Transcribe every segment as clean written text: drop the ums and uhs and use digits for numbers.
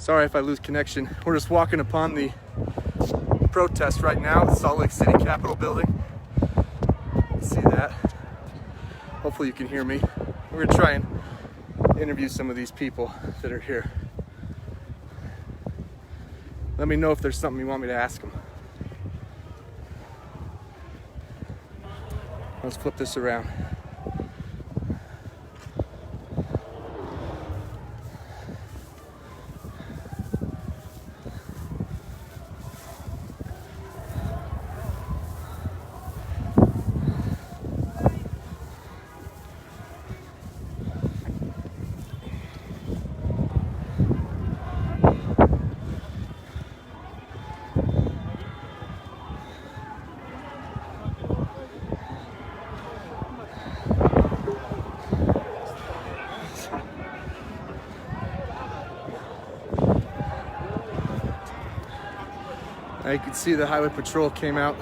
Sorry if I lose connection. We're just walking upon the protest right now at Salt Lake City Capitol building. See that? Hopefully you can hear me. We're gonna try and interview some of these people that are here. Let me know if there's something you want me to ask them. Let's flip this around. Now you can see the highway patrol came out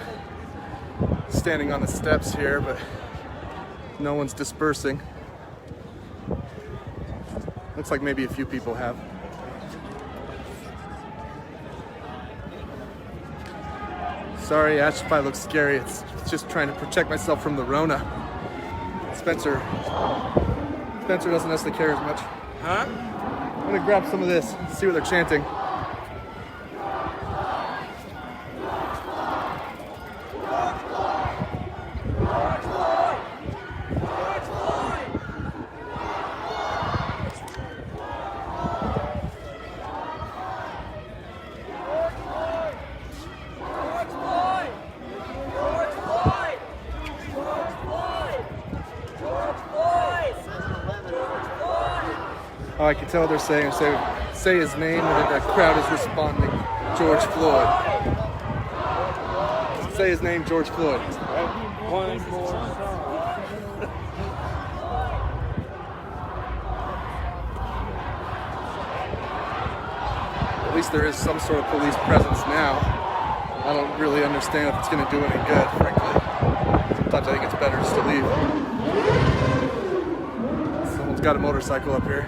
standing on the steps here, but no one's dispersing. Looks like maybe a few people have. Sorry, Ash, if I look scary. It's just trying to protect myself from the Rona. Spencer doesn't necessarily care as much. Huh? I'm gonna grab some of this, see what they're chanting. Oh, I can tell what they're saying. Say his name, and the crowd is responding. George Floyd. Say his name, George Floyd. One more song. At least there is some sort of police presence now. I don't really understand if it's going to do any good, frankly. Sometimes I think it's better just to leave. Someone's got a motorcycle up here.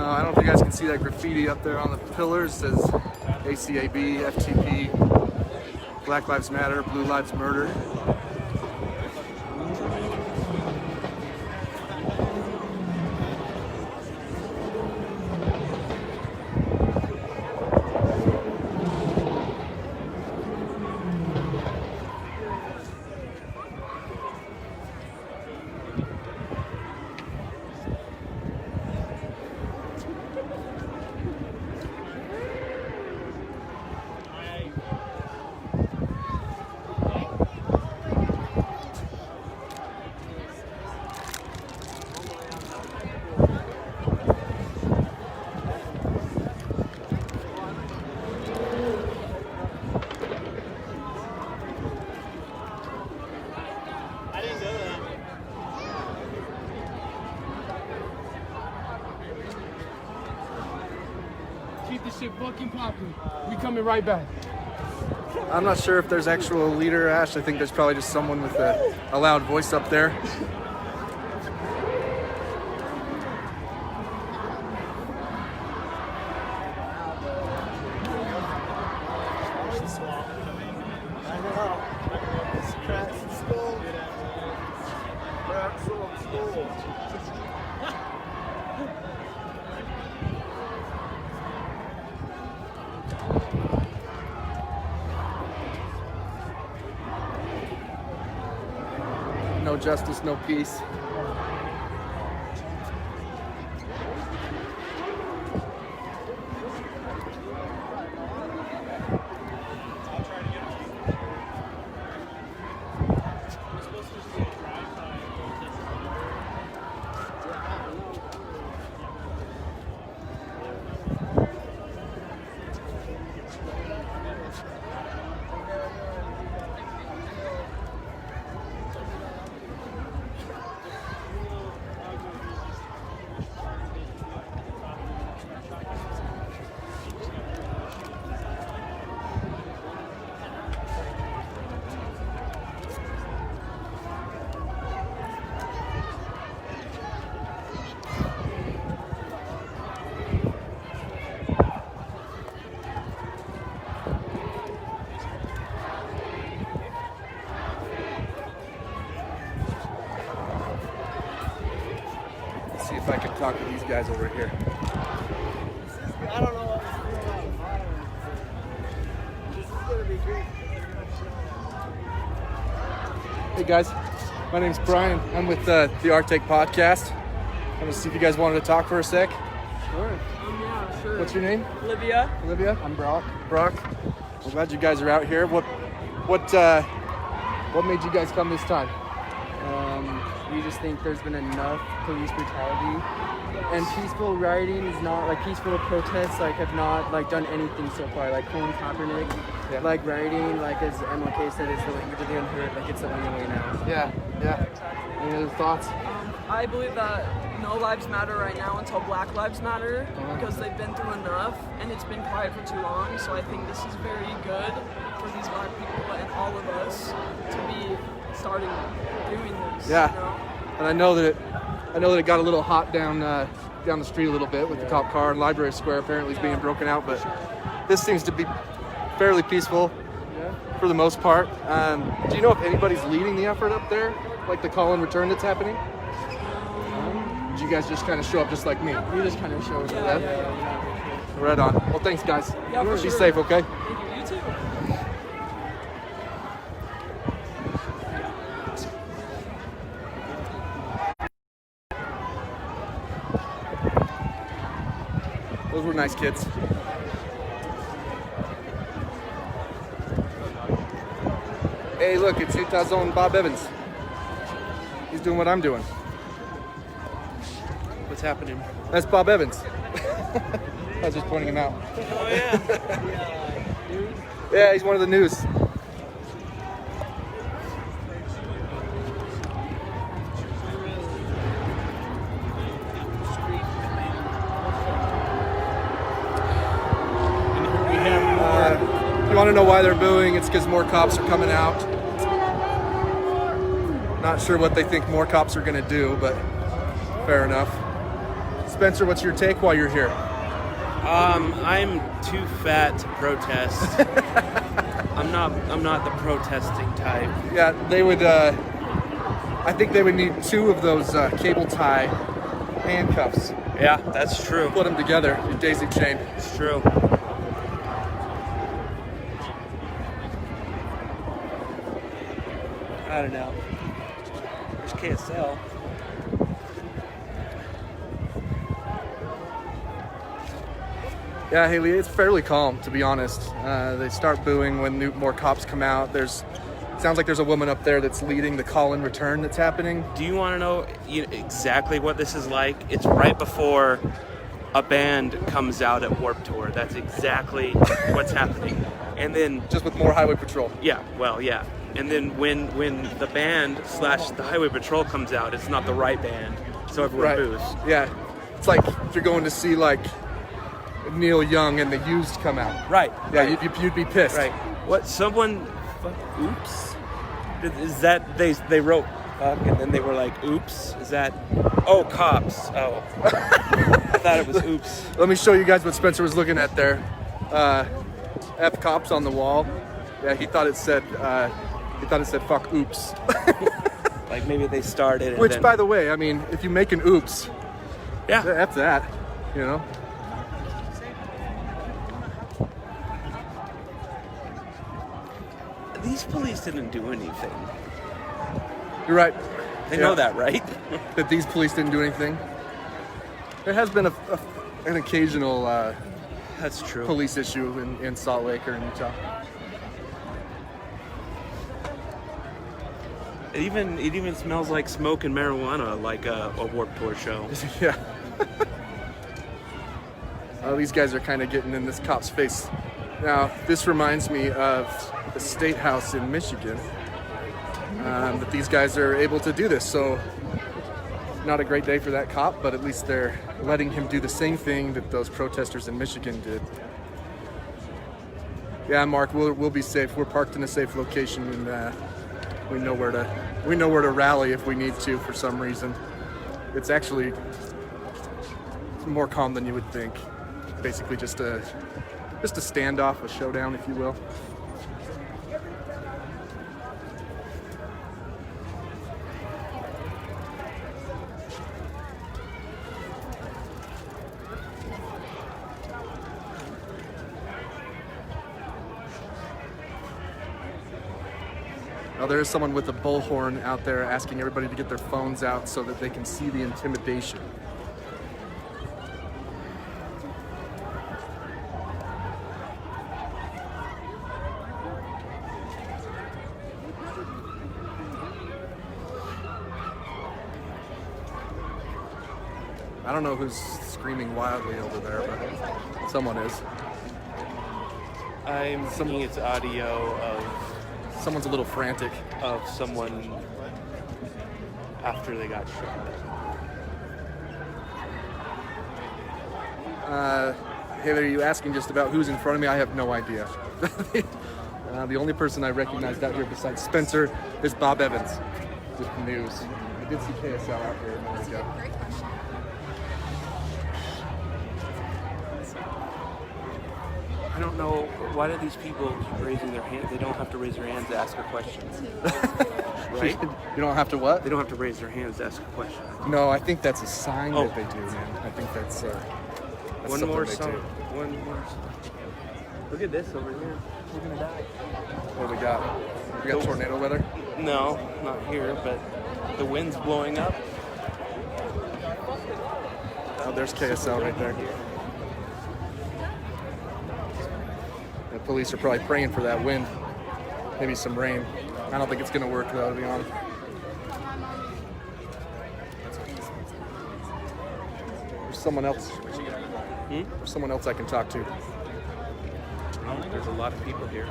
I don't know if you guys can see that graffiti up there on the pillars. It says ACAB, FTP, Black Lives Matter, Blue Lives Murder. Keep this shit fucking popping. We coming right back. I'm not sure if there's actual leader, Ash. I think there's probably just someone with a loud voice up there. No justice, no peace. if I can talk to these guys over here. I don't know what this is gonna be great. Hey guys, my name's Brian. I'm with the Arctic Podcast. I'm gonna see if you guys wanted to talk for a sec. Sure. Yeah, sure. What's your name? Olivia. Olivia? I'm Brock. Brock. I'm glad you guys are out here. What made you guys come this time? We just think there's been enough police brutality, and peaceful rioting is not like peaceful protests have not done anything so far. Like Colin Kaepernick, rioting, as MLK said, is the language of the unheard. It's the only way now. Yeah. Any other thoughts? I believe that no lives matter right now until Black Lives Matter because they've been through enough and it's been quiet for too long. So I think this is very good for these Black people and all of us to be starting doing this. Yeah. You know? And I know that it got a little hot down the street a little bit with the cop car and Library Square apparently is being broken out, but this seems to be fairly peaceful for the most part. Do you know if anybody's leading the effort up there, like the call and return that's happening? Did you guys just kind of show up just like me? We just kind of showed up. Right on. Well, thanks guys. Yeah, for Be sure. safe, okay? Thank you. You too. Those were nice kids. Hey, look, it's Utah's own Bob Evans. He's doing what I'm doing. What's happening? That's Bob Evans. I was just pointing him out. Oh yeah. Yeah, he's one of the news. You want to know why they're booing? It's because more cops are coming out. Not sure what they think more cops are going to do, but fair enough. Spencer, what's your take while you're here? I'm too fat to protest. I'm not the protesting type. Yeah, they would. I think they would need 2 of those cable tie handcuffs. Yeah, that's true. Put them together, a daisy chain. It's true. I don't know. There's KSL. Yeah, Haley, it's fairly calm, to be honest. They start booing when more cops come out. Sounds like there's a woman up there that's leading the call and return that's happening. Do you want to know exactly what this is like? It's right before a band comes out at Warped Tour. That's exactly what's happening. And then Just with more highway patrol. yeah. And then when the band / the highway patrol comes out, it's not the right band, so everyone boos. Yeah. It's like if you're going to see Neil Young and the Used come out. Right. Yeah, right. you'd be pissed. Right. What? Someone. Oops. Is that they wrote fuck and then they were like, oops? Is that? Oh, cops. Oh. I thought it was oops. Let me show you guys what Spencer was looking at there. F cops on the wall. Yeah, he thought it said fuck oops. Like maybe they started. And Which, then, by the way, I mean, if you make an oops, yeah. that's that. You know. These police didn't do anything. You're right. They know that, right? That these police didn't do anything. There has been an occasional That's true. police issue in Salt Lake or in Utah. It even smells like smoke and marijuana, like a Warped Tour show. Yeah. These guys are kind of getting in this cop's face. Now, this reminds me of the State House in Michigan. That these guys are able to do this. So, not a great day for that cop, but at least they're letting him do the same thing that those protesters in Michigan did. Yeah, Mark, we'll be safe. We're parked in a safe location, and we know where to rally if we need to for some reason. It's actually more calm than you would think. Basically, just a standoff, a showdown, if you will. Oh, there is someone with a bullhorn out there asking everybody to get their phones out so that they can see the intimidation. I don't know who's screaming wildly over there, but someone is. I'm thinking it's audio Someone's a little frantic. of someone after they got shot. Hey there, you asking just about who's in front of me? I have no idea. The only person I recognized out here besides Spencer is Bob Evans with the news. I did see KSL out here a minute ago. Great question. I don't know, why do these people keep raising their hands? They don't have to raise their hands to ask a question. Right? You don't have to what? They don't have to raise their hands to ask a question. No, I think that's a sign Oh. that they do, man. I think that's One something more they song. do. One more song. Look at this over here. We're gonna die. What do we got? We got tornado weather? No, not here, but the wind's blowing up. Oh, there's KSL right there. The police are probably praying for that wind. Maybe some rain. I don't think it's going to work, though, to be honest. There's someone else. There's someone else I can talk to. There's a lot of people here.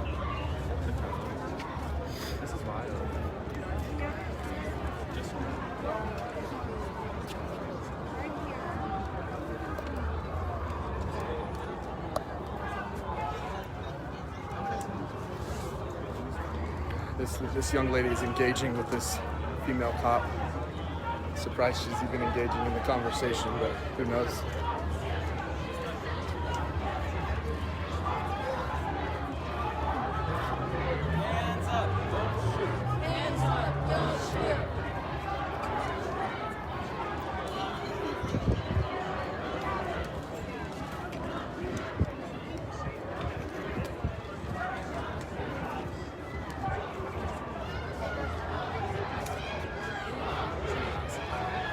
This young lady is engaging with this female cop. Surprised she's even engaging in the conversation, but who knows?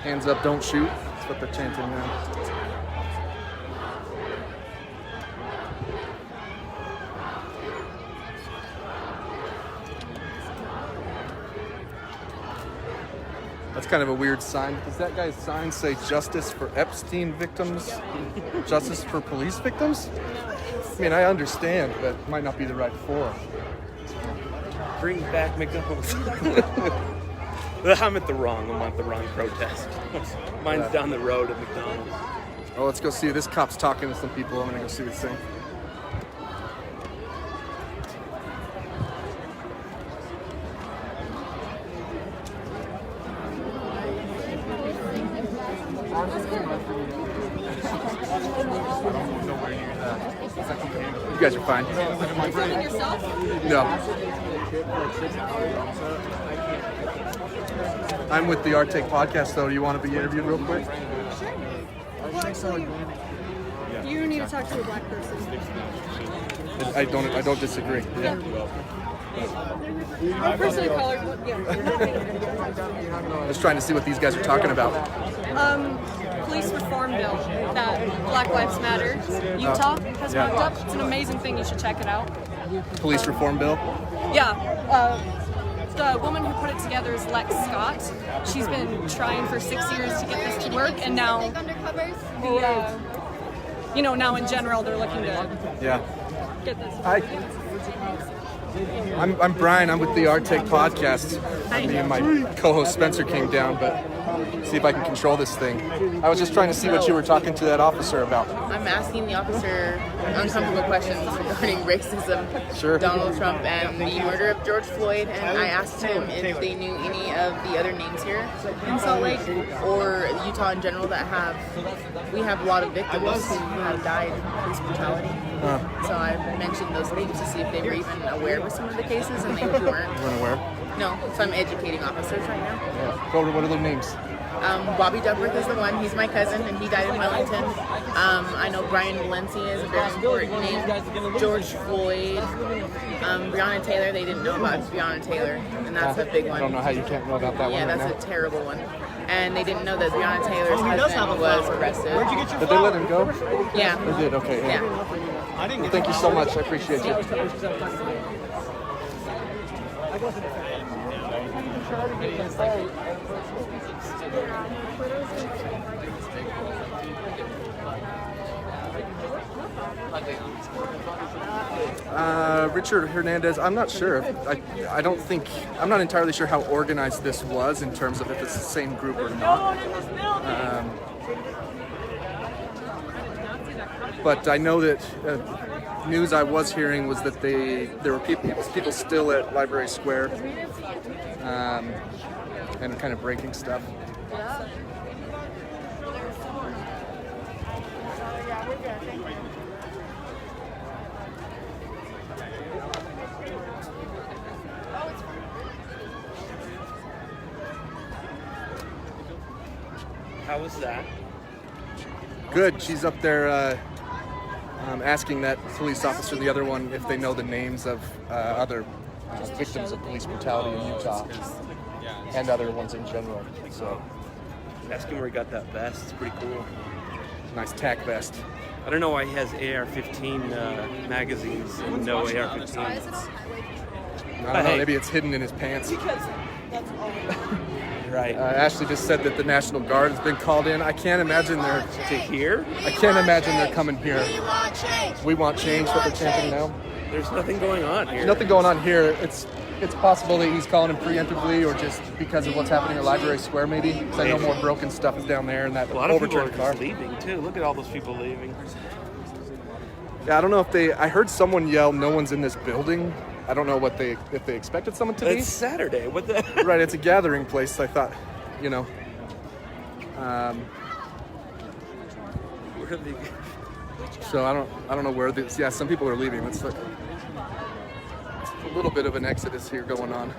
Hands up, don't shoot. That's what they're chanting now. That's kind of a weird sign. Does that guy's sign say justice for Epstein victims? Justice for police victims? I mean, I understand, but it might not be the right forum. Bring back McDonald's. I'm at the wrong protest. Mine's down the road at McDonald's. Oh, let's go see. This cop's talking to some people. I'm gonna go see this thing. You guys are fine. Yourself? No. I'm with the Our Take podcast, though. Do you want to be interviewed real quick? You need to talk to a black person. I don't disagree. Yeah. I'm personally colored. Yeah. Just trying to see what these guys are talking about. Police reform bill that Black Lives Matter Utah has Yeah. marked up. It's an amazing thing. You should check it out. Police reform bill. Yeah. The woman who put it together is Lex Scott. She's been trying for 6 years to get this to work, and now now in general they're looking to Yeah. get this. I'm Brian. I'm with the Our Take podcast. Me and my co-host Spencer came down, but see if I can control this thing. I was just trying to see what you were talking to that officer about. I'm asking the officer uncomfortable questions regarding racism, Sure. Donald Trump, and the murder of George Floyd. And I asked him if they knew any of the other names here in Salt Lake or Utah in general that we have a lot of victims who have died of police brutality. So I mentioned those names to see if they were even aware of some of the cases, and they weren't. Weren't aware. No, so I'm educating officers right now. Yeah. Go over what are their names? Bobby Duckworth is the one. He's my cousin, and he died in Wellington. I know Brian Valencia is a very important name. George Floyd. Breonna Taylor, they didn't know about Breonna Taylor, and that's a big one. I don't know how you can't know about that Yeah, one right that's now. a terrible one. And they didn't know that Breonna Taylor's husband was arrested. Did they let him go? Yeah. They did, okay. Yeah. Well, thank you so much. I appreciate you. Richard Hernandez, I'm not sure. I don't think, I'm not entirely sure how organized this was in terms of if it's the same group or not. But I know that news I was hearing was that there were people still at Library Square and kind of breaking stuff. How was that? Good. She's up there asking that police officer, the other one, if they know the names of other victims of police brutality in Utah and other ones in general. So, Ask him where he got that vest. It's pretty cool. nice tack vest. I don't know why he has AR-15 magazines and no AR-15s. I don't know. Maybe it's hidden in his pants. Right. Ashley just said that the National Guard has been called in. I can't imagine they're To here? I can't imagine they're coming here. We want change. What they're chanting now. There's nothing going on here. Nothing going on here. It's possible that he's calling him preemptively, or just because of what's happening at Library Square, maybe. Because I know more broken stuff is down there in that A lot of people are overturned car. just leaving too. Look at all those people leaving. Yeah, I don't know if I heard someone yell, "No one's in this building." I don't know if they expected someone to be. It's Saturday. What the? Right, it's a gathering place. I thought, Where are they? So I don't know where this. Yeah, some people are leaving. It's a little bit of an exodus here going on.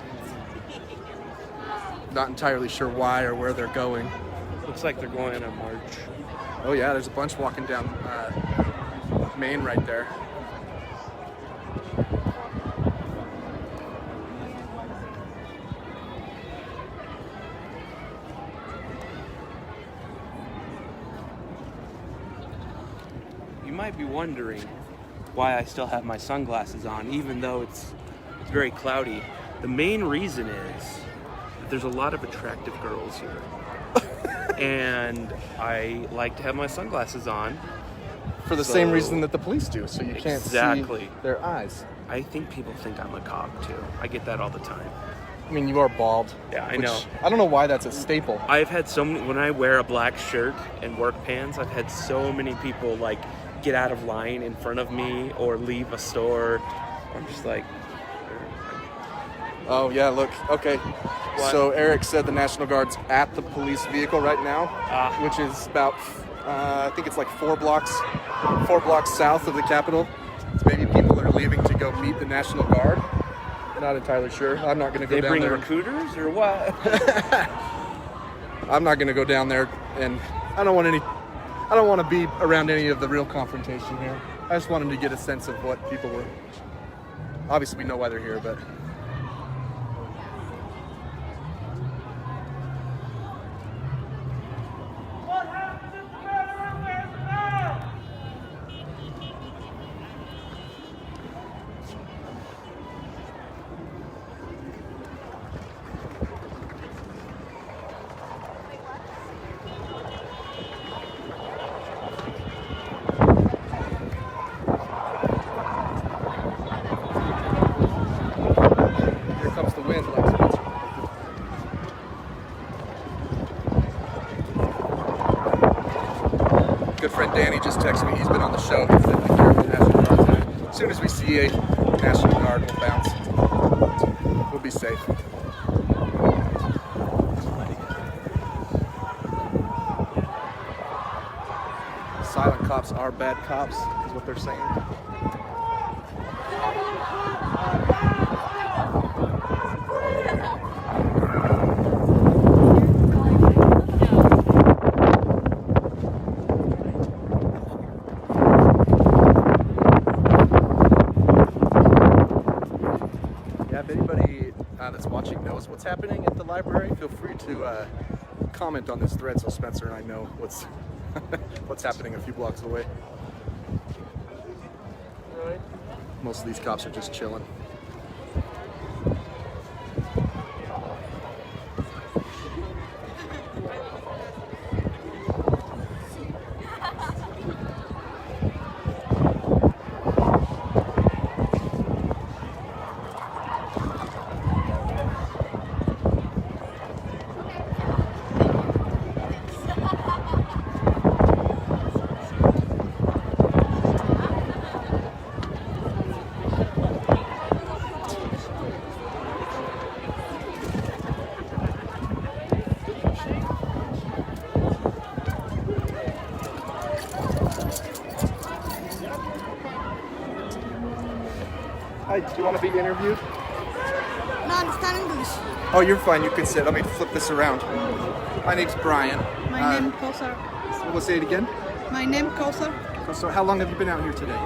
Not entirely sure why or where they're going. Looks like they're going on a march. Oh yeah, there's a bunch walking down Main right there. You might be wondering why I still have my sunglasses on, even though it's very cloudy. The main reason is that there's a lot of attractive girls here. And I like to have my sunglasses on. For the same reason that the police do, so you can't Exactly. see their eyes. I think people think I'm a cop too. I get that all the time. I mean, you are bald. Yeah, I which know. I don't know why that's a staple. I've had so many, when I wear a black shirt and work pants, I've had so many people like get out of line in front of me or leave a store. I'm just like, Oh yeah, look. Okay. So Eric said the National Guard's at the police vehicle right now, which is about, I think it's like 4 blocks south of the Capitol. So maybe people are leaving to go meet the National Guard. Not entirely sure. I'm not going to go they down bring there. recruiters or what? I'm not going to go down there, and I don't want to be around any of the real confrontation here. I just wanted to get a sense of what people were. Obviously, we know why they're here, but. Here comes the wind, like Spencer. Good friend Danny just texted me. He's been on the show. He said, "Be careful, National Guard." As soon as we see a National Guard, we'll bounce. We'll be safe. Silent cops are bad cops, is what they're saying. knows what's happening at the library, feel free to comment on this thread so Spencer and I know what's what's happening a few blocks away. Most of these cops are just chilling. Hi, do you want to be interviewed? No, I understand English. Oh, you're fine. You can sit. Let me flip this around. My name's Brian. My name Kosar. We'll say it again. My name Kosar. So, how long have you been out here today?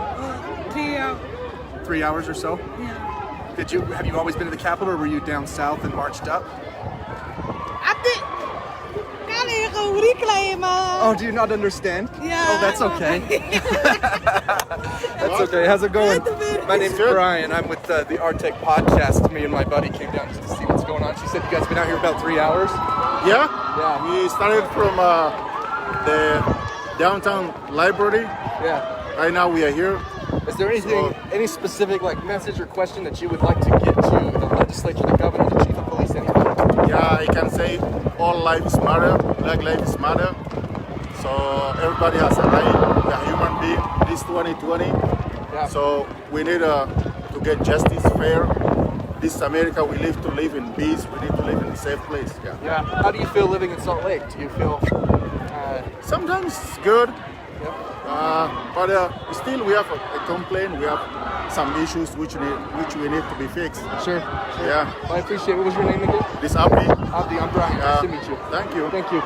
3 hours. 3 hours or so. Yeah. Have you always been to the Capitol, or were you down south and marched up? Oh, do you not understand? Yeah. Oh, that's okay. That's okay. How's it going? My name's Brian. I'm with the Artec podcast. Me and my buddy came down just to see what's going on. She said you guys been out here about 3 hours. Yeah? Yeah. We started from the downtown library. Yeah. Right now we are here. Is there anything, any specific like message or question that you would like to get to the legislature, the governor, the chief of police, anybody? Yeah, I can say all lives matter, Black lives matter. So everybody has a right, we are human being, this 2020. Yeah. So we need to get justice fair. This is America, we live to live in peace, we need to live in a safe place. Yeah. Yeah. How do you feel living in Salt Lake? Do you feel? Sometimes it's good. Yeah. But still we have a complaint, we have some issues which we need to be fixed. Sure. Yeah. Well, I appreciate it. What was your name again? This Abdi. Abdi, I'm Brian. Nice to meet you. Thank you. Thank you.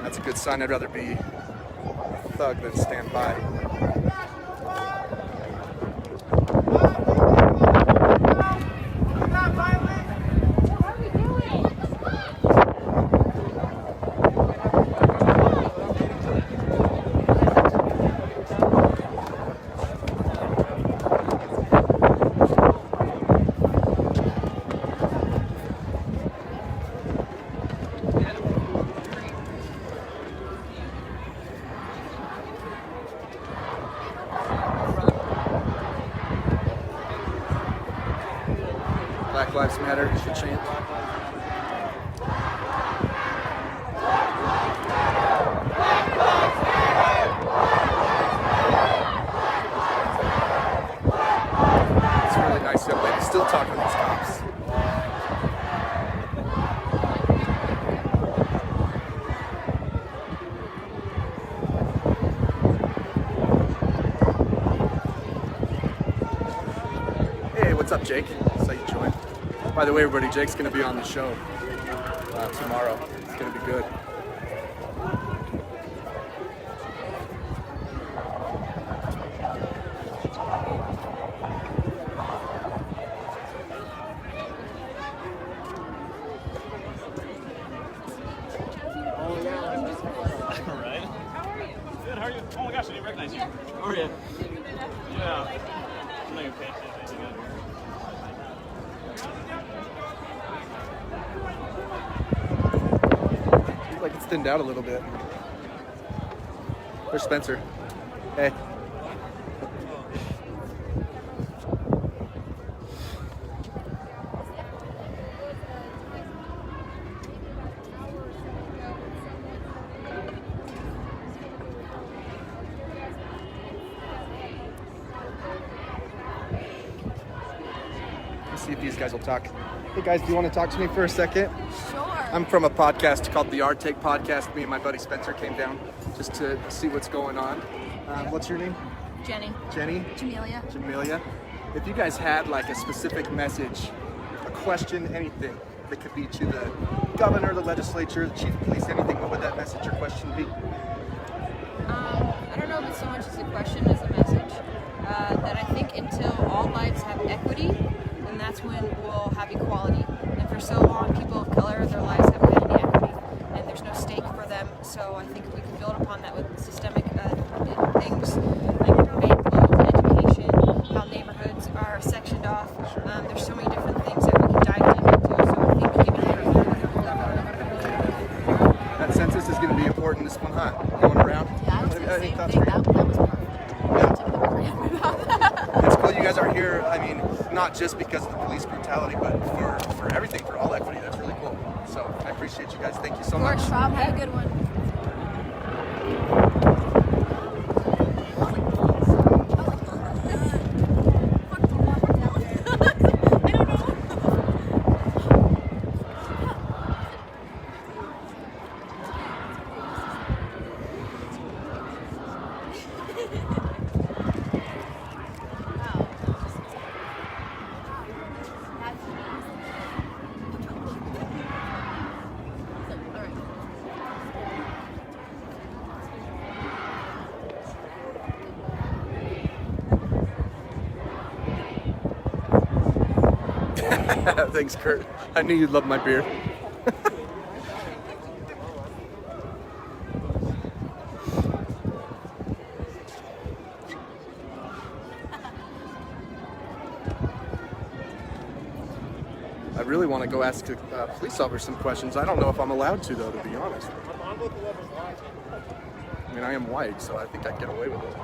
That's a good sign. I'd rather be a thug than stand by. Black Lives Matter is the chant. It's a really nice young lady still talking to these cops. Hey, what's up, Jake? So you joined. By the way, everybody, Jake's going to be on the show tomorrow. It's going to be good. Good, how are you? Oh my gosh, I didn't recognize you. Oh yeah. Yeah. I'm not even paying attention. Seems like it's thinned out a little bit. There's Spencer. Hey. Let's see if these guys will talk. Hey guys, do you want to talk to me for a second? Sure. I'm from a podcast called the Artec Podcast. Me and my buddy Spencer came down just to see what's going on. What's your name? Jenny. Jenny? Jamelia. Jamelia. If you guys had like a specific message, a question, anything if it could be to the governor, the legislature, the chief of police, anything, what would that message or question be? I don't know if it's so much as a question as a message. That I think until all lives have equity, then that's when we'll have equality. And for so long, people of color, their lives haven't had any equity, and there's no stake for them. So I think we can build upon that with systemic things like education, how neighborhoods are sectioned off. There's so many different things that we can dive into. So I think giving That census is going to be important this one, huh? Going around. Yeah, I was Any the same thoughts thing. for you? That was perfect. It's cool you guys are here. I mean, not just because of the police brutality, but for everything, for all equity. That's really cool. So I appreciate you guys. Thank you so much. Rob, have a good one. Thanks, Kurt. I knew you'd love my beer. I really want to go ask a police officer some questions. I don't know if I'm allowed to, though, to be honest. I mean, I am white, so I think I'd get away with it.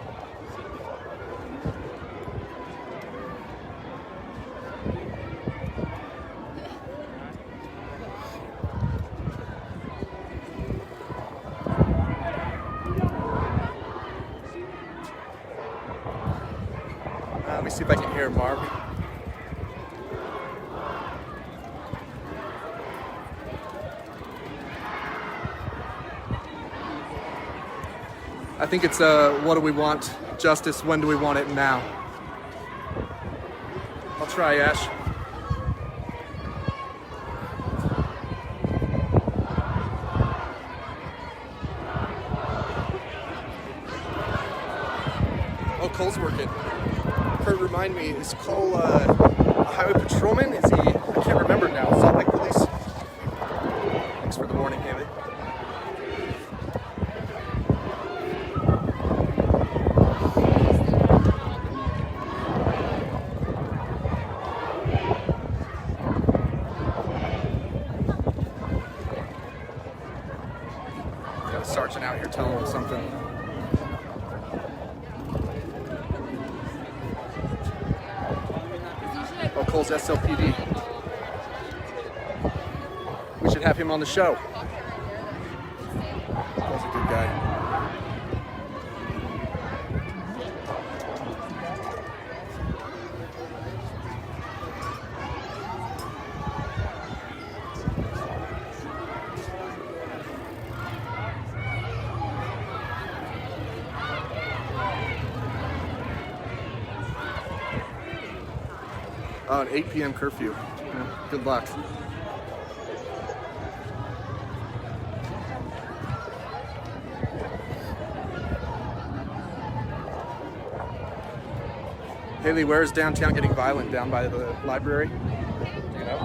Let me see if I can hear Mark. I think it's what do we want? Justice, when do we want it? Now. I'll try, Ash. Oh, Cole's working. Kurt, remind me, is Cole a highway patrolman? Is he? I can't remember now. Salt Lake Police. Thanks for the morning, Haley. Got a sergeant out here telling him something. Oh, Cole's SLPD. We should have him on the show. Cole's a good guy. Oh, an 8 p.m. curfew. Yeah, good luck. Haley, where is downtown getting violent? Down by the library? You know?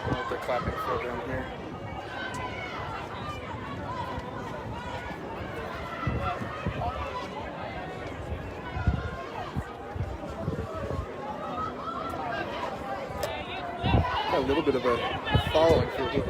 What they're clapping for down here. Got a little bit of a following for it.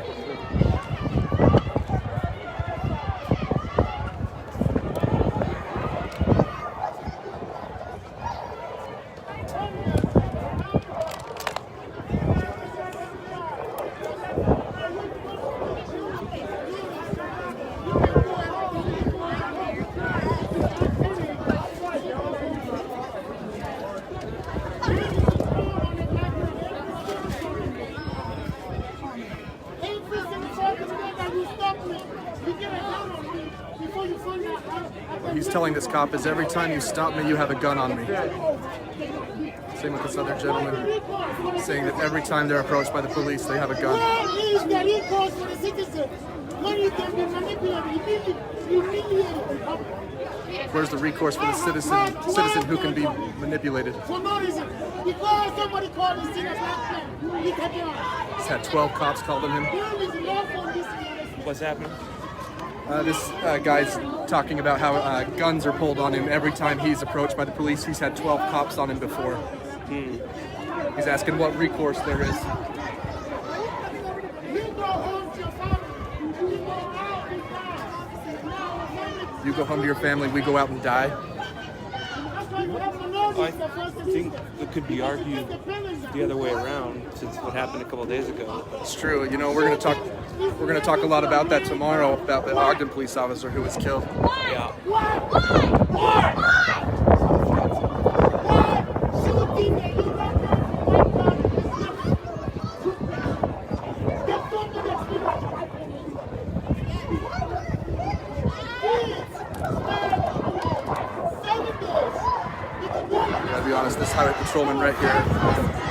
What he's telling this cop is every time you stop me, you have a gun on me. Same with this other gentleman, saying that every time they're approached by the police, they have a gun. Where is the recourse for the citizen when you can be manipulated, humiliated? Where's the recourse for the citizen who can be manipulated? For no reason. Because somebody called the citizen black man. He can be on. He's had 12 cops called on him. Where is the law for this? What's happening? This guy's talking about how guns are pulled on him every time he's approached by the police. He's had 12 cops on him before. He's asking what recourse there is. You go home to your family, we go out and die. I think it could be argued the other way around, since what happened a couple of days ago. It's true. You know, we're gonna talk a lot about that tomorrow, about the Ogden police officer who was killed. Yeah. To be honest, this highway patrolman right here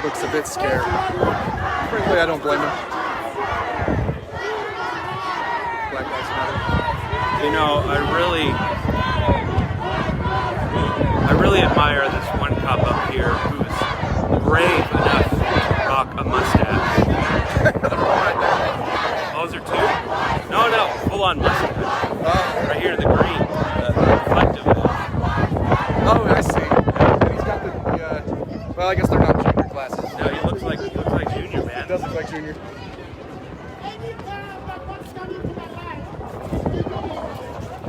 looks a bit scared. Frankly, I don't blame him. Black Lives Matter. You know, I really admire this one cop up here who's brave enough to rock a mustache. Those are two. No, full on mustache. Right here in the green, the reflective edge. Oh, I see. And he's got the well, I guess they're not junior glasses. No, he looks like Junior, man. He does look like Junior.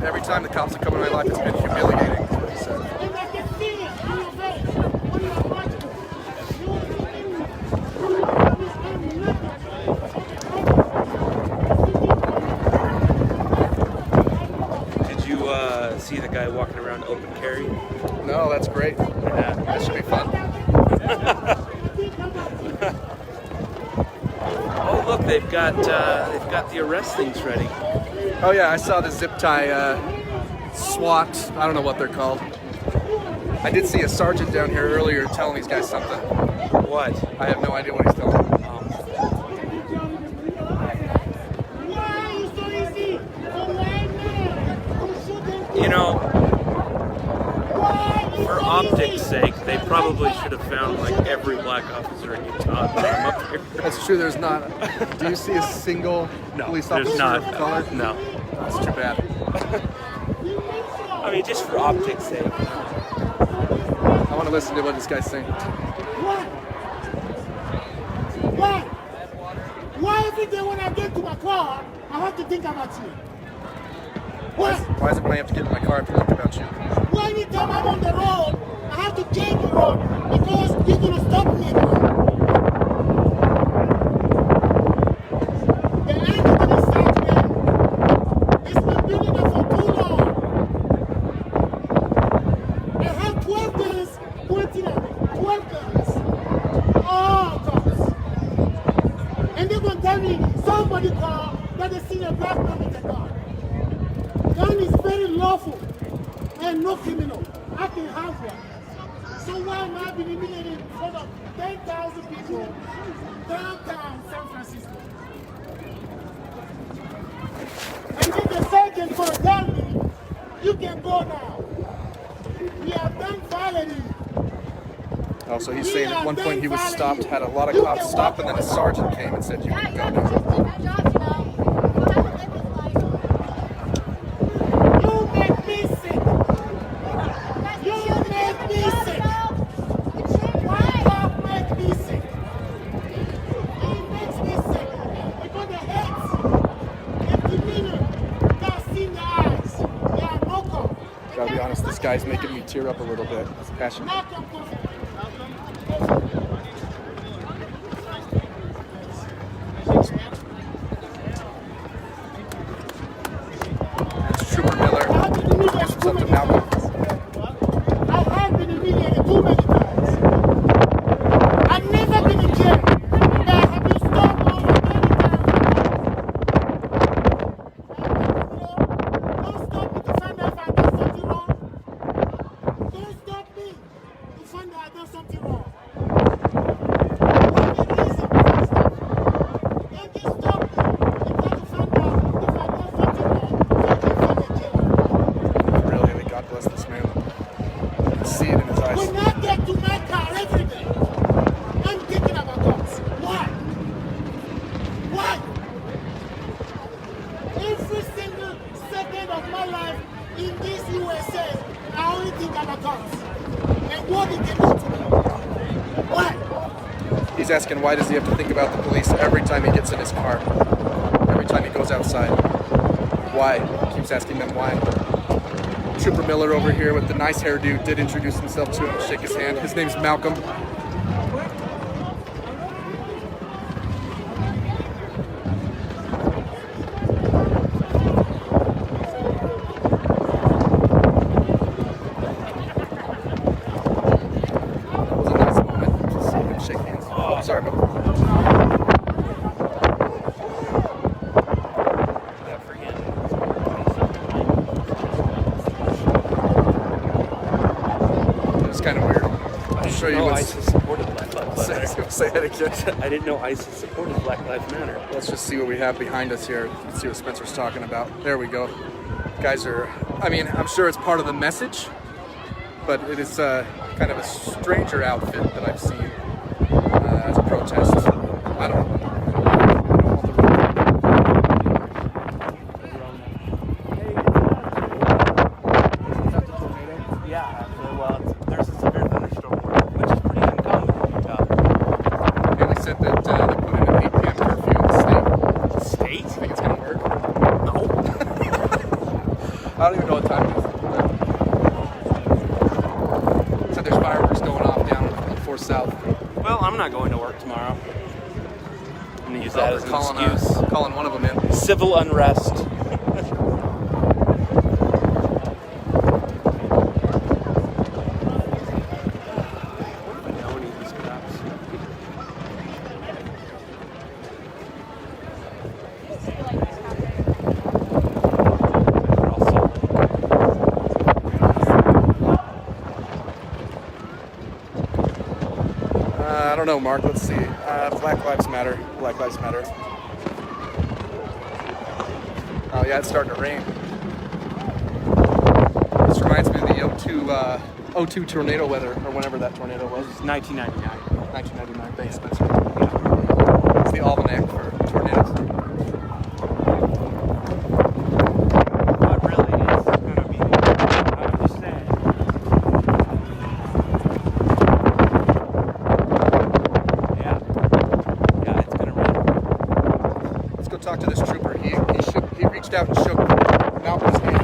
Every time the cops have come in my life, it's been humiliating, is what he said. Did you see the guy walking around open carry? No, that's great. Yeah. That should be fun. Oh, look, they've got the arrest things ready. Oh yeah, I saw the zip tie SWAT. I don't know what they're called. I did see a sergeant down here earlier telling these guys something. What? I have no idea what he's telling them. You know, for optics' sake, they probably should have found like every black officer in Utah and put them up here. That's true. There's not. Do you see a single police officer there's not. of color? No. That's too bad. I mean, just for optics' sake. I want to listen to what this guy's saying. Why every day when I get to my car, I have to think about you? Why is it when I have to get in my car, I have to think about you? Well, anytime I'm on the road, I have to change the road because you're going to stop me. The angle to the south man, it's been building up for too long. I have 12 guns pointing at me. 12 guns. All guns. And they're going to tell me somebody called that they seen a black man with a gun. Gun is very lawful and no criminal. I can have one. So why am I being humiliated in front of 10,000 people downtown San Francisco? And then the sergeant for tell me, you can go now. We have done violating. Oh, so he's saying at one point he was stopped, had a lot of cops stop, and then a sergeant came and said you can go now. Gotta be honest, this guy's making me tear up a little bit. It's passionate. It's Trooper Miller. Gives himself to Malcolm. I have been humiliated too many times. I've never been in jail, but I have been stopped over many times. Don't stop me to find out if I every single second of my life in this USA, I only think about guns and what it can do to me. Why? He's asking why does he have to think about the police every time he gets in his car, every time he goes outside. Why? He keeps asking them why. Trooper Miller over here with the nice hairdo did introduce himself to him, shake his hand. His name's Malcolm. Kind of weird. I'll show you what's... ISIS supported Black Lives Matter. Say that again. I didn't know ISIS supported Black Lives Matter. Let's just see what we have behind us here. Let's see what Spencer's talking about. There we go. Guys are, I mean, I'm sure it's part of the message, but it is kind of a stranger outfit that I've seen as a protest. I don't know. I don't even know what time it is. So there's fireworks going off down on 4 South. Well, I'm not going to work tomorrow. I'm going to use that as an excuse. Calling one of them in. Civil unrest. I don't know, Mark. Let's see. Black Lives Matter. Black Lives Matter. Oh yeah, it's starting to rain. This reminds me of the 02 tornado weather, or whenever that tornado was. 1999. 1999. Thanks, Spencer. It's the almanac for tornadoes. What really is going to be, I'm just saying. Yeah, it's going to rain. Let's go talk to this trooper. He reached out and shook Malcolm's hand.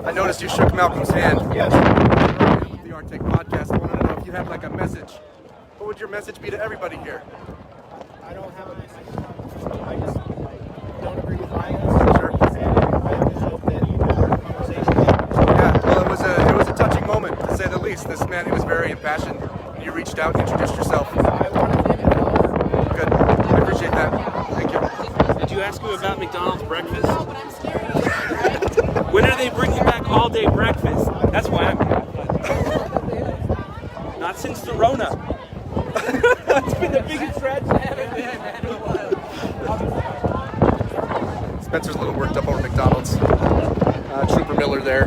I noticed you shook Malcolm's hand. Yes. With the Arctic podcast, I wanted to know if you had like a message. What would your message be to everybody here? I don't have a message. I just don't agree with violence. Sure. And I just hope that the conversation. Yeah. Well, it was a touching moment to say the least. This man, he was very impassioned. You reached out and introduced yourself. I want to thank him. Good. I appreciate that. Thank you. Did you ask him about McDonald's breakfast? When are they bringing back all-day breakfast? That's why I'm here. Not since the Rona. That's been the biggest tragedy in a while. Spencer's a little worked up over McDonald's. Trooper Miller there.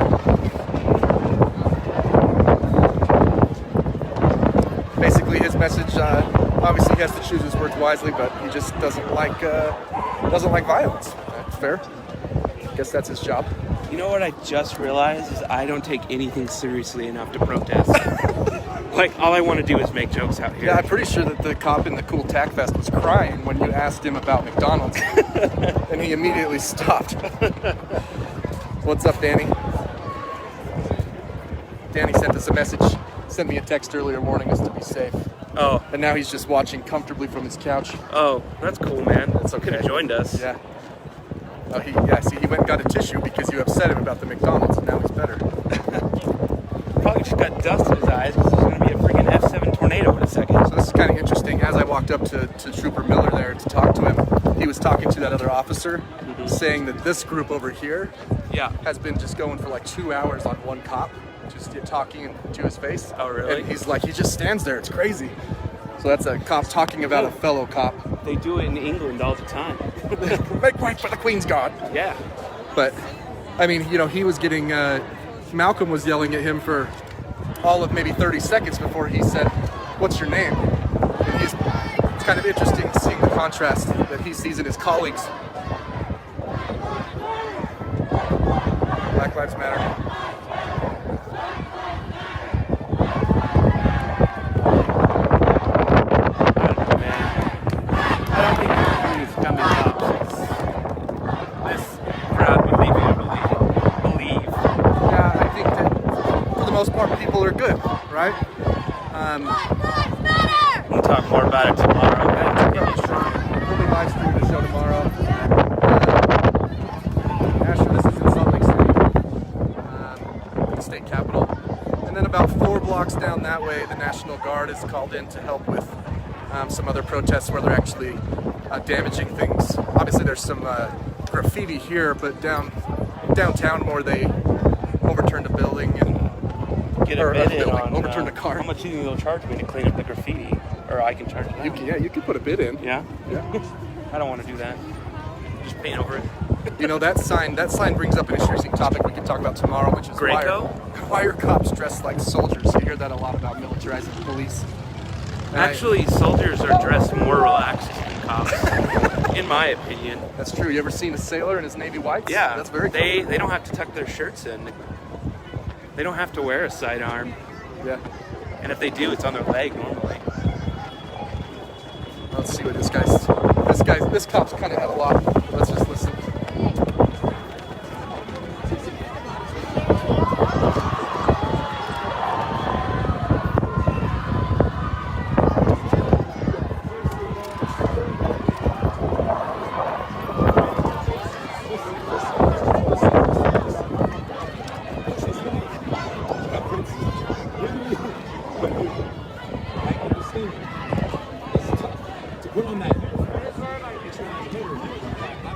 Basically, his message. Obviously, he has to choose his words wisely, but he just doesn't like violence. That's fair. I guess that's his job. You know what I just realized is I don't take anything seriously enough to protest. Like, all I want to do is make jokes out here. Yeah, I'm pretty sure that the cop in the Cool Tack Fest was crying when you asked him about McDonald's. And he immediately stopped. What's up, Danny? Danny sent us a message, sent me a text earlier warning us to be safe. Oh. And now he's just watching comfortably from his couch. Oh, that's cool, man. That's okay. Could have joined us. Yeah. Oh, he went and got a tissue because you upset him about the McDonald's, and now he's better. Probably just got dust in his eyes because there's going to be a freaking F7 tornado in a second. So this is kind of interesting. As I walked up to Trooper Miller there to talk to him, he was talking to that other officer, saying that this group over here has been just going for like 2 hours on one cop, just talking to his face. Oh, really? And he's like, he just stands there. It's crazy. So that's a cop talking about a fellow cop. They do it in England all the time. Make way for the Queen's Guard. Yeah. But, I mean, you know, he was getting Malcolm was yelling at him for all of maybe 30 seconds before he said, "What's your name?" And it's kind of interesting seeing the contrast that he sees in his colleagues. Black Lives Matter. Most part, people are good, right? We'll talk more about it tomorrow. We'll be live streaming the show tomorrow. Asher, this is in Salt Lake City, the state capitol. And then about 4 blocks down that way, the National Guard is called in to help with some other protests where they're actually damaging things. Obviously, there's some graffiti here, but downtown more, they overturned a building and get a bid in on overturn a car. How much do you think they'll charge me to clean up the graffiti? Or I can charge them. You can put a bid in. Yeah? Yeah. I don't want to do that. Just paint over it. You know, that sign brings up an interesting topic we can talk about tomorrow, which is why are cops dressed like soldiers? You hear that a lot about militarizing the police. Actually, soldiers are dressed more relaxed than cops, in my opinion. That's true. You ever seen a sailor in his navy whites? Yeah. That's very cool. They don't have to tuck their shirts in. They don't have to wear a sidearm. Yeah. And if they do, it's on their leg normally. Let's see what this cop's kind of had a lot. Let's just listen.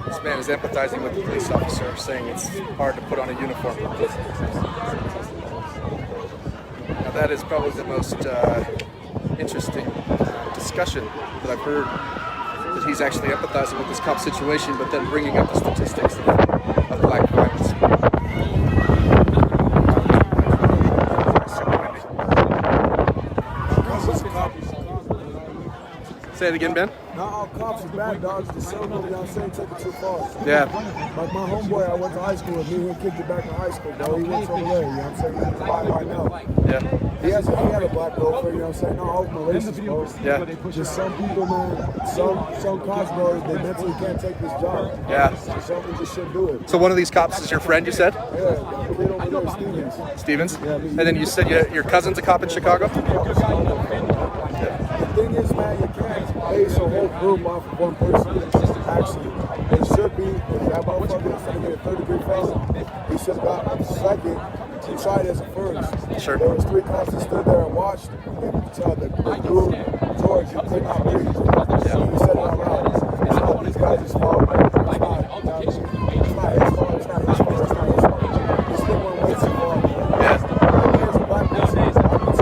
This man is empathizing with the police officer, saying it's hard to put on a uniform. Now that is probably the most interesting discussion that I've heard, that he's actually empathizing with this cop situation, but then bringing up the statistics of black violence. Say it again, Ben. Not all cops are bad dogs. The some of y'all saying take it too far. Yeah. Like my homeboy, I went to high school with. Me and him kicked it back in high school, bro. He went over there. You know what I'm saying? He's alive right now. Yeah. He had a black girlfriend. You know what I'm saying? No, I hope no racist, bro. Yeah. Just some people, man. Some cops, bro, they mentally can't take this job. Yeah. So some people just shouldn't do it. So one of these cops is your friend, you said? Yeah. The kid over there, Stevens. Stevens? And then you said your cousin's a cop in Chicago? The thing is, man, you can't base a whole group off of one person. Actually, it should be, if that motherfucker is going to get a 30-degree felon, he should have got a second and tried as a first. Sure. There was 3 cops that stood there and watched, and you could tell that the dude, George, he could not breathe. He said it out loud. It's not these guys' fault. It's not his fault. It's not his fault. It's not his fault. This thing went way too far. Yeah. There's a black person. I've been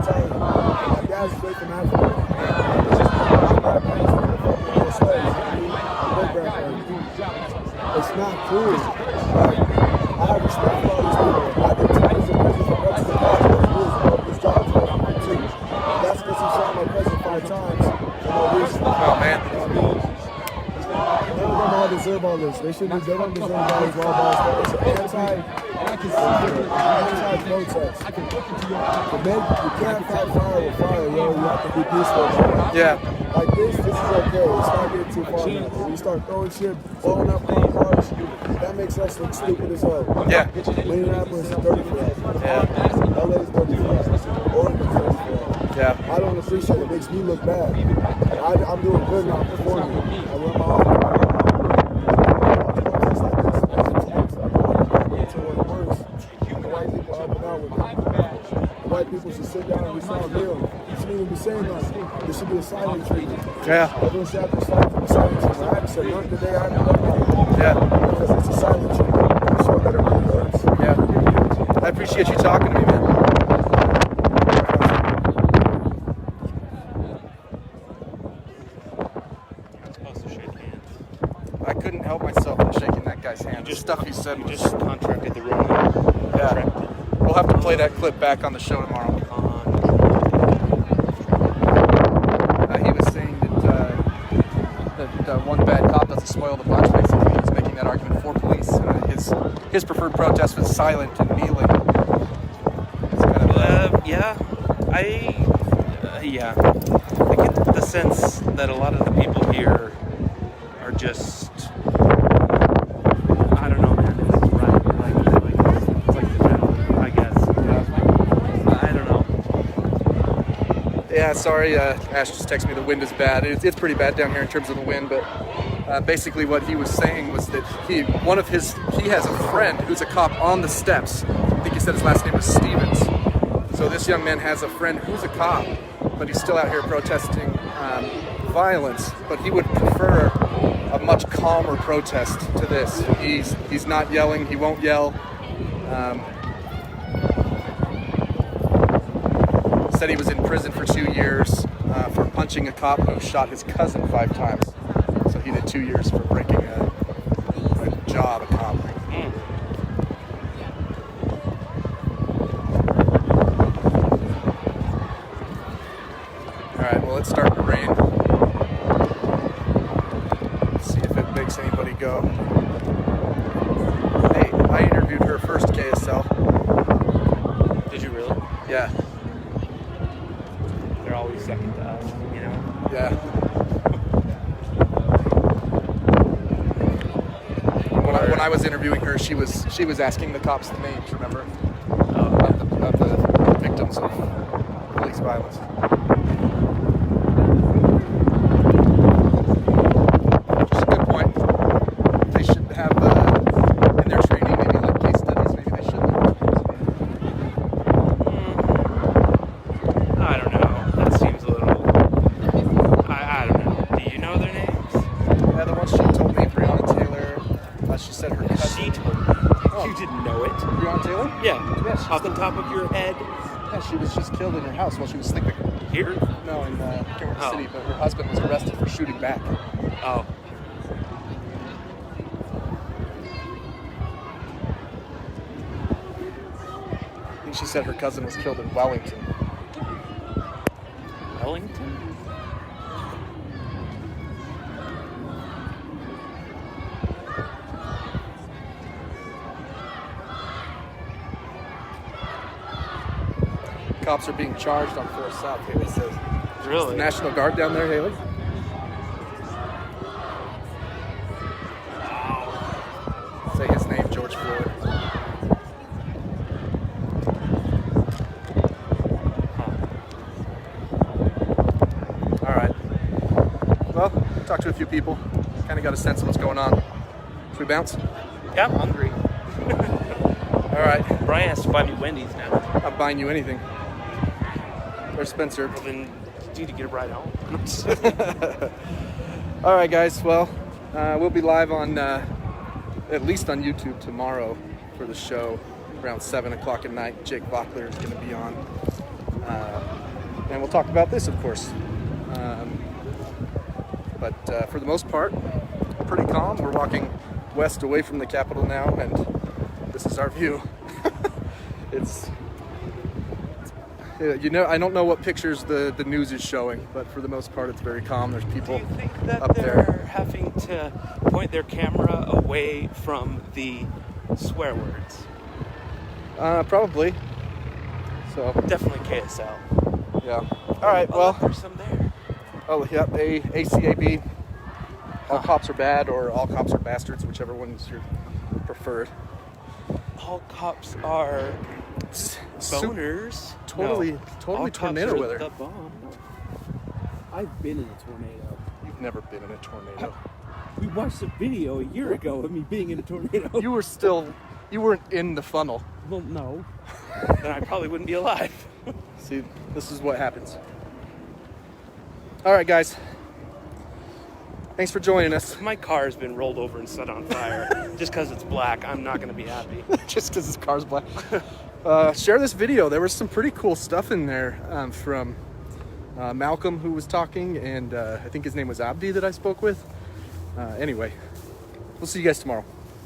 telling you, my dad's straight from Africa. It's not cool. Like, I have respect for all these people. I did 2 years in prison for practicing his job for too. That's because he shot my cousin 5 times for no reason. Oh, man. None of them all deserve all this. They don't deserve all these laws. It's an anti-protest. But then you can't fight fire with fire, yo. You have to be peaceful. Yeah. Like this is okay. It's not getting too far now. When you start throwing shit, blowing up cars, that makes us look stupid as hell. Yeah. Minneapolis is dirty for us. Yeah. LA is dirty for us. Oregon is dirty for us. Yeah. I don't appreciate it. It makes me look bad. I'm doing good now performing. I run my own. White people should sit down and resolve real. You shouldn't even be saying that. There should be a silent treatment. Yeah. Everyone should have to start from a silent treatment. I haven't said nothing today. I haven't done nothing. Yeah. Because it's a silent treatment. I'm sure that it really hurts. Yeah. I appreciate you talking to me, man. I couldn't help myself from shaking that guy's hand. The stuff he said was just contracted the wrong. Yeah. we'll have to play that clip back on the show tomorrow. He was saying that one bad cop doesn't spoil the bunch. Basically, he was making that argument for police. His preferred protest was silent and kneeling. It's kind of I get the sense that a lot of the people here are just, I don't know, man. It's like the general, I guess. I don't know. Yeah, sorry, Ash just texted me the wind is bad. It's pretty bad down here in terms of the wind, but basically what he was saying was that he has a friend who's a cop on the steps. I think he said his last name was Stevens. So this young man has a friend who's a cop, but he's still out here protesting violence, but he would prefer a much calmer protest to this. He's not yelling, he won't yell. Said he was in prison for 2 years for punching a cop who shot his cousin 5 times. So he did 2 years for breaking a job, a cop. Alright, well, let's start to rain. Let's see if it makes anybody go. Hey, I interviewed her first, KSL. Did you really? Yeah. They're always second to us, you know? Yeah. When I was interviewing her, she was asking the cops the names, remember? Of the victims of police violence. Just a good point. They should have in their training maybe like case studies. Maybe they should. I don't know. That seems a little. I don't know. Do you know their names? Yeah, the one she told me, Breonna Taylor. She said her cousin. She told me. Oh. You didn't know it. Breonna Taylor? Yeah. Yeah, Off the top of your head. Yeah, she was just killed in her house while she was sleeping. Here? No, in Kansas City, but her husband was arrested for shooting back. Oh. I think she said her cousin was killed in Wellington. Wellington? Cops are being charged on 4 South, Haley says. Really? Is the National Guard down there, Haley? Say his name, George Floyd. All right. Well, talked to a few people. Kind of got a sense of what's going on. Should we bounce? Yeah, I'm hungry. All right. Brian has to buy me Wendy's now. I'm buying you anything. Where's Spencer? Well, then you need to get a ride home. All right, guys. Well, we'll be live on at least on YouTube tomorrow for the show around 7 o'clock at night. Jake Vockler is going to be on, and we'll talk about this, of course. But for the most part, pretty calm. We're walking west away from the Capitol now, and this is our view. It's you know, I don't know what pictures the news is showing, but for the most part, it's very calm. There's people Do you think that up they're there. having to point their camera away from the swear words? Probably. So Definitely KSL. yeah. All right. Oh, Well. look, there's some there. Oh, yep. ACAB. All cops are bad, or all cops are bastards, whichever one's your preferred. All cops are boners. Totally all tornado cops are weather. The bomb. I've been in a tornado. You've never been in a tornado. We watched a video a year ago of me being in a tornado. You weren't in the funnel. Well, no. Then I probably wouldn't be alive. See, this is what happens. All right, guys. Thanks for joining us. My car has been rolled over and set on fire. Just because it's black, I'm not going to be happy. Just because his car's black. Share this video. There was some pretty cool stuff in there from Malcolm, who was talking, and I think his name was Abdi that I spoke with. Anyway, we'll see you guys tomorrow.